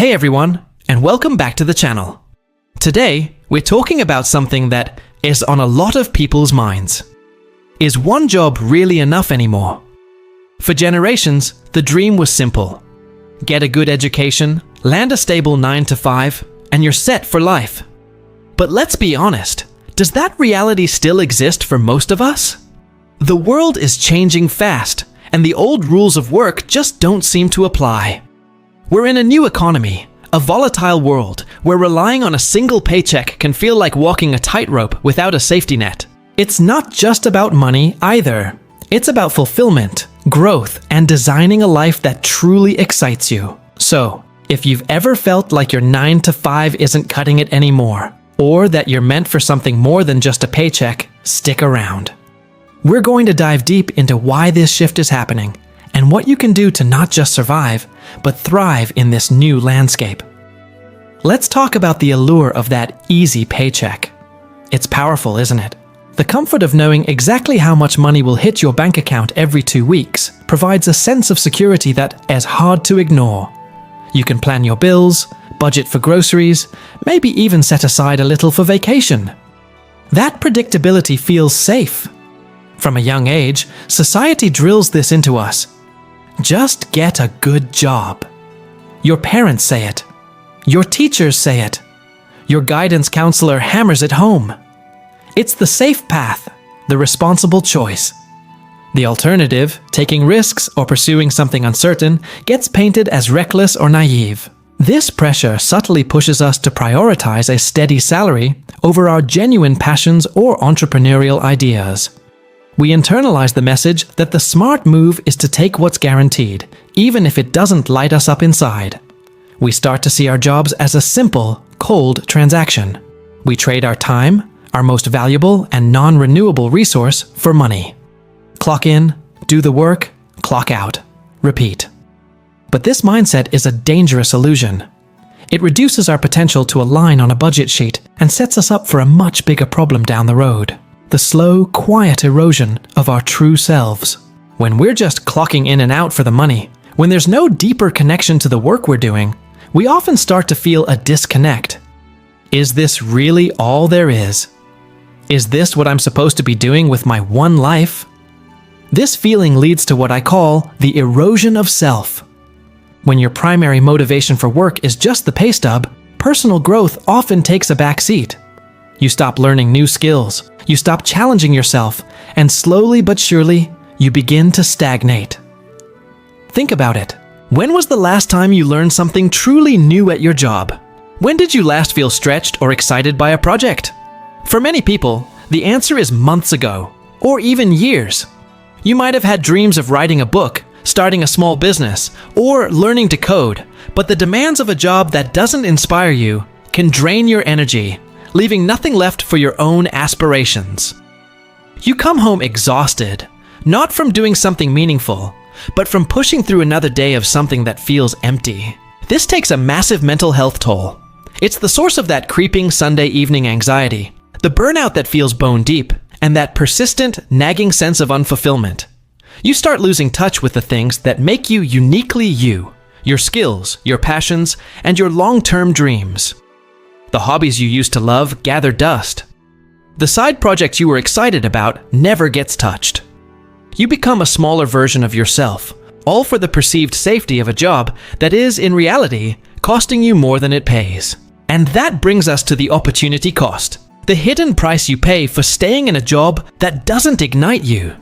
Hey everyone, and welcome back to the channel. Today, we're talking about something that is on a lot of people's minds. Is one job really enough anymore? For generations, the dream was simple. Get a good education, land a stable 9 to 5, and you're set for life. But let's be honest, does that reality still exist for most of us? The world is changing fast, and the old rules of work just don't seem to apply. We're in a new economy, a volatile world where relying on a single paycheck can feel like walking a tightrope without a safety net. It's not just about money either. It's about fulfillment, growth, and designing a life that truly excites you. So, if you've ever felt like your 9 to 5 isn't cutting it anymore, or that you're meant for something more than just a paycheck, stick around. We're going to dive deep into why this shift is happening, and what you can do to not just survive, but thrive in this new landscape. Let's talk about the allure of that easy paycheck. It's powerful, isn't it? The comfort of knowing exactly how much money will hit your bank account every 2 weeks provides a sense of security that is hard to ignore. You can plan your bills, budget for groceries, maybe even set aside a little for vacation. That predictability feels safe. From a young age, society drills this into us. Just get a good job. Your parents say it. Your teachers say it. Your guidance counselor hammers it home. It's the safe path, the responsible choice. The alternative, taking risks or pursuing something uncertain, gets painted as reckless or naive. This pressure subtly pushes us to prioritize a steady salary over our genuine passions or entrepreneurial ideas. We internalize the message that the smart move is to take what's guaranteed, even if it doesn't light us up inside. We start to see our jobs as a simple, cold transaction. We trade our time, our most valuable and non-renewable resource, for money. Clock in, do the work, clock out, repeat. But this mindset is a dangerous illusion. It reduces our potential to a line on a budget sheet and sets us up for a much bigger problem down the road. The slow, quiet erosion of our true selves. When we're just clocking in and out for the money, when there's no deeper connection to the work we're doing, we often start to feel a disconnect. Is this really all there is? Is this what I'm supposed to be doing with my one life? This feeling leads to what I call the erosion of self. When your primary motivation for work is just the pay stub, personal growth often takes a back seat. You stop learning new skills, you stop challenging yourself, and slowly but surely, you begin to stagnate. Think about it. When was the last time you learned something truly new at your job? When did you last feel stretched or excited by a project? For many people, the answer is months ago, or even years. You might have had dreams of writing a book, starting a small business, or learning to code, but the demands of a job that doesn't inspire you can drain your energy, leaving nothing left for your own aspirations. You come home exhausted, not from doing something meaningful, but from pushing through another day of something that feels empty. This takes a massive mental health toll. It's the source of that creeping Sunday evening anxiety, the burnout that feels bone deep, and that persistent, nagging sense of unfulfillment. You start losing touch with the things that make you uniquely you, your skills, your passions, and your long-term dreams. The hobbies you used to love gather dust. The side projects you were excited about never gets touched. You become a smaller version of yourself, all for the perceived safety of a job that is, in reality, costing you more than it pays. And that brings us to the opportunity cost, the hidden price you pay for staying in a job that doesn't ignite you.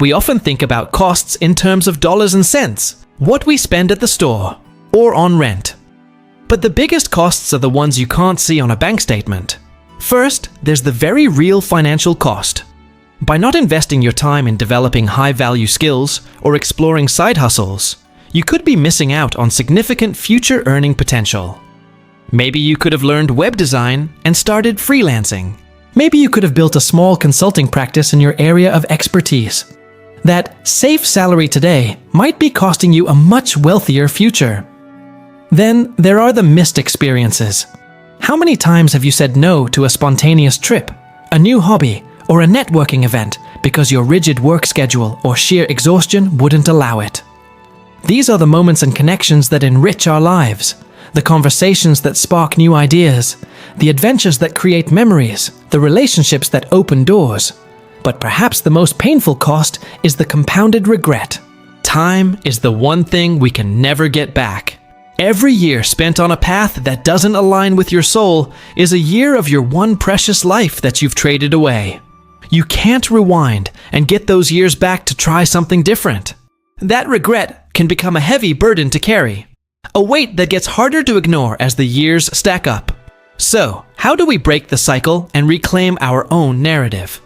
We often think about costs in terms of dollars and cents, what we spend at the store, or on rent. But the biggest costs are the ones you can't see on a bank statement. First, there's the very real financial cost. By not investing your time in developing high-value skills or exploring side hustles, you could be missing out on significant future earning potential. Maybe you could have learned web design and started freelancing. Maybe you could have built a small consulting practice in your area of expertise. That safe salary today might be costing you a much wealthier future. Then there are the missed experiences. How many times have you said no to a spontaneous trip, a new hobby, or a networking event because your rigid work schedule or sheer exhaustion wouldn't allow it? These are the moments and connections that enrich our lives, the conversations that spark new ideas, the adventures that create memories, the relationships that open doors. But perhaps the most painful cost is the compounded regret. Time is the one thing we can never get back. Every year spent on a path that doesn't align with your soul is a year of your one precious life that you've traded away. You can't rewind and get those years back to try something different. That regret can become a heavy burden to carry, a weight that gets harder to ignore as the years stack up. So, how do we break the cycle and reclaim our own narrative?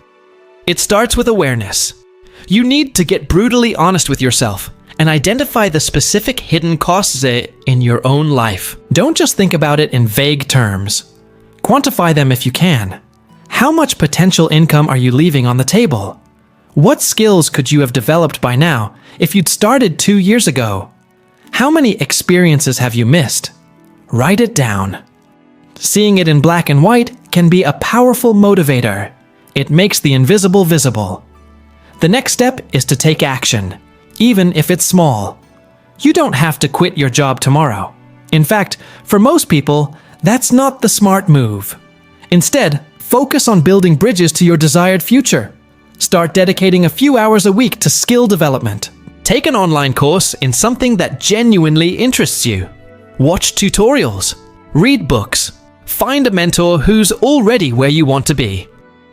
It starts with awareness. You need to get brutally honest with yourself and identify the specific hidden costs in your own life. Don't just think about it in vague terms. Quantify them if you can. How much potential income are you leaving on the table? What skills could you have developed by now if you'd started 2 years ago? How many experiences have you missed? Write it down. Seeing it in black and white can be a powerful motivator. It makes the invisible visible. The next step is to take action, even if it's small. You don't have to quit your job tomorrow. In fact, for most people, that's not the smart move. Instead, focus on building bridges to your desired future. Start dedicating a few hours a week to skill development. Take an online course in something that genuinely interests you. Watch tutorials. Read books. Find a mentor who's already where you want to be.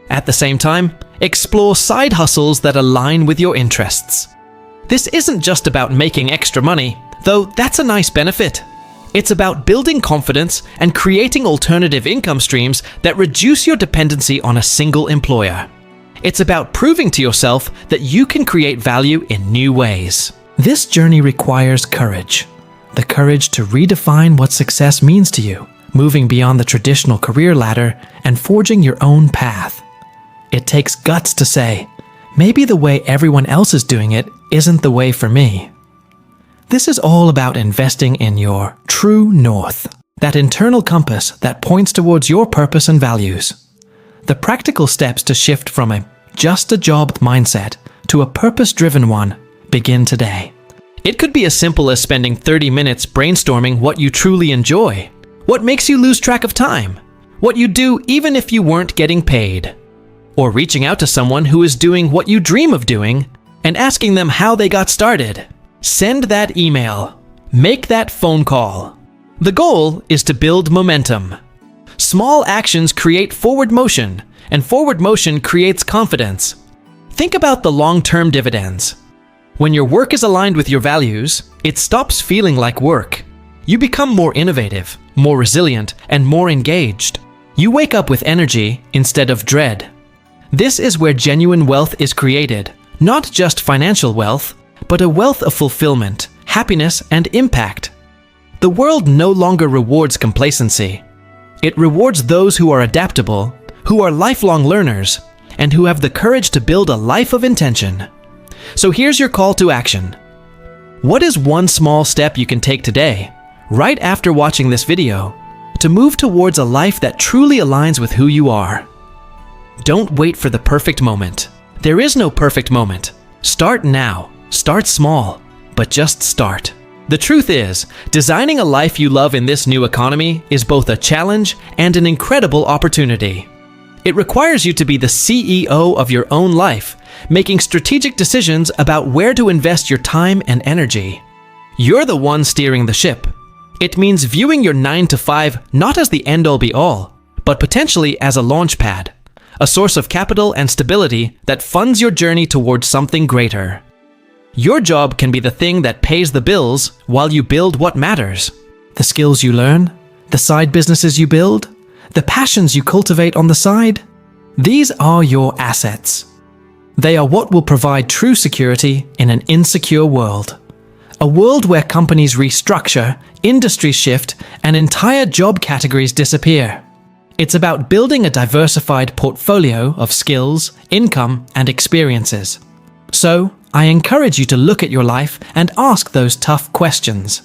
At the same time, explore side hustles that align with your interests. This isn't just about making extra money, though that's a nice benefit. It's about building confidence and creating alternative income streams that reduce your dependency on a single employer. It's about proving to yourself that you can create value in new ways. This journey requires courage. The courage to redefine what success means to you, moving beyond the traditional career ladder and forging your own path. It takes guts to say, maybe the way everyone else is doing it isn't the way for me. This is all about investing in your true north, that internal compass that points towards your purpose and values. The practical steps to shift from a just a job mindset to a purpose-driven one begin today. It could be as simple as spending 30 minutes brainstorming what you truly enjoy, what makes you lose track of time, what you do even if you weren't getting paid, or reaching out to someone who is doing what you dream of doing and asking them how they got started. Send that email. Make that phone call. The goal is to build momentum. Small actions create forward motion, and forward motion creates confidence. Think about the long-term dividends. When your work is aligned with your values, it stops feeling like work. You become more innovative, more resilient, and more engaged. You wake up with energy instead of dread. This is where genuine wealth is created, not just financial wealth, but a wealth of fulfillment, happiness, and impact. The world no longer rewards complacency. It rewards those who are adaptable, who are lifelong learners, and who have the courage to build a life of intention. So here's your call to action. What is one small step you can take today, right after watching this video, to move towards a life that truly aligns with who you are? Don't wait for the perfect moment. There is no perfect moment. Start now. Start small, but just start. The truth is, designing a life you love in this new economy is both a challenge and an incredible opportunity. It requires you to be the CEO of your own life, making strategic decisions about where to invest your time and energy. You're the one steering the ship. It means viewing your 9-to-5 not as the end-all be-all, but potentially as a launch pad, a source of capital and stability that funds your journey towards something greater. Your job can be the thing that pays the bills while you build what matters. The skills you learn, the side businesses you build, the passions you cultivate on the side. These are your assets. They are what will provide true security in an insecure world. A world where companies restructure, industries shift, and entire job categories disappear. It's about building a diversified portfolio of skills, income, and experiences. So, I encourage you to look at your life and ask those tough questions.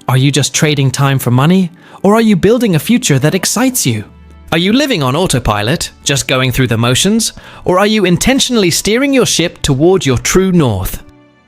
Are you just trading time for money, or are you building a future that excites you? Are you living on autopilot, just going through the motions, or are you intentionally steering your ship toward your true north?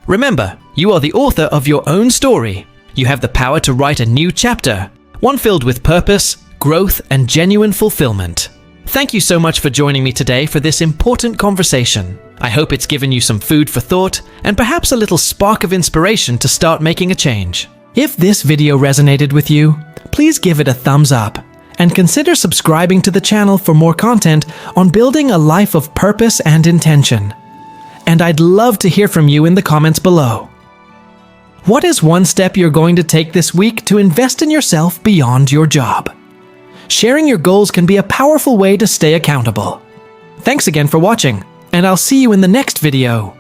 Remember, you are the author of your own story. You have the power to write a new chapter, One filled with purpose, growth, and genuine fulfillment. Thank you so much for joining me today for this important conversation. I hope it's given you some food for thought and perhaps a little spark of inspiration to start making a change. If this video resonated with you, please give it a thumbs up and consider subscribing to the channel for more content on building a life of purpose and intention. And I'd love to hear from you in the comments below. What is one step you're going to take this week to invest in yourself beyond your job? Sharing your goals can be a powerful way to stay accountable. Thanks again for watching, and I'll see you in the next video.